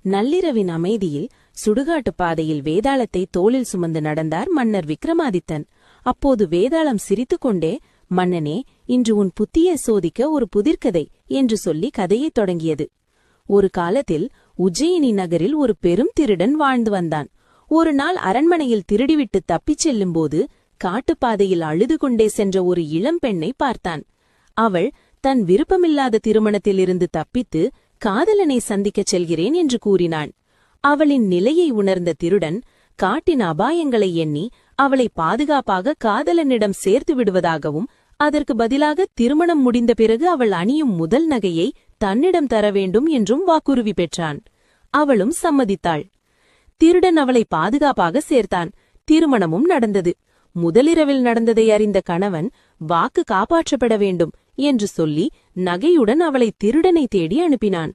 நள்ளிரவின் அமைதியில் சுடுகாட்டு பாதையில் வேதாளத்தை தோளில் சுமந்து நடந்தார் மன்னர் விக்ரமாதித்தன். அப்போது வேதாளம் சிரித்துக்கொண்டே, "மன்னனே, இன்று உன் புத்தியை சோதிக்க ஒரு புதிர்கதை" என்று சொல்லி கதையைத் தொடங்கியது. ஒரு காலத்தில் உஜ்ஜயினி நகரில் ஒரு பெரும் திருடன் வாழ்ந்து வந்தான். ஒரு நாள் அரண்மனையில் திருடிவிட்டு தப்பிச் செல்லும்போது காட்டுப்பாதையில் அழுது கொண்டே சென்ற ஒரு இளம் பெண்ணை பார்த்தான். அவள் தன் விருப்பமில்லாத திருமணத்திலிருந்து தப்பித்து காதலனை சந்திக்கச் செல்கிறேன் என்று கூறினாள். அவளின் நிலையை உணர்ந்த திருடன் காட்டின் அபாயங்களை எண்ணி அவளை பாதுகாப்பாக காதலனிடம் சேர்த்து விடுவதாகவும், அதற்கு பதிலாக திருமணம் முடிந்த பிறகு அவள் அணியும் முதல் நகையை தன்னிடம் தர வேண்டும் என்றும் வாக்குறுதி பெற்றான். அவளும் சம்மதித்தாள். திருடன் அவளை பாதுகாப்பாக சேர்த்தான். திருமணமும் நடந்தது. முதலிரவில் நடந்ததை அறிந்த கணவன் வாக்கு காப்பாற்றப்பட வேண்டும் என்று சொல்லி நகையுடன் அவளை திருடனை தேடி அனுப்பினான்.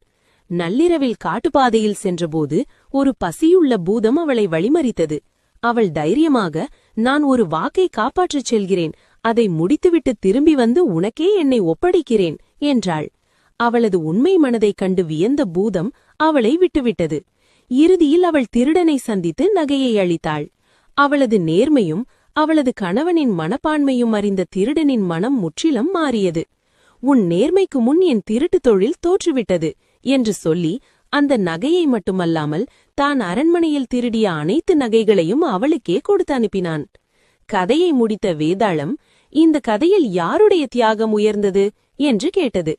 நள்ளிரவில் காட்டுப்பாதையில் சென்றபோது ஒரு பசியுள்ள பூதம் அவளை வழிமறித்தது. அவள் தைரியமாக, "நான் ஒரு வாக்கை காப்பாற்றச் செல்கிறேன், அதை முடித்துவிட்டு திரும்பி வந்து உனக்கே என்னை ஒப்படைக்கிறேன்" என்றாள். அவளது உண்மை மனதைக் கண்டு வியந்த பூதம் அவளை விட்டுவிட்டது. இறுதியில் அவள் திருடனை சந்தித்து நகையை அளித்தாள். அவளது நேர்மையும் அவளது கணவனின் மனப்பான்மையும் அறிந்த திருடனின் மனம் முற்றிலும் மாறியது. "உன் நேர்மைக்கு முன் என் திருட்டு தொழில் தோற்றுவிட்டது" என்று சொல்லி அந்த நகையை மட்டுமல்லாமல் தான் அரண்மனையில் திருடிய அனைத்து நகைகளையும் அவளுக்கே கொடுத்து அனுப்பினான். கதையை முடித்த வேதாளம், "இந்த கதையில் யாருடைய தியாகம் உயர்ந்தது?" என்று கேட்டது.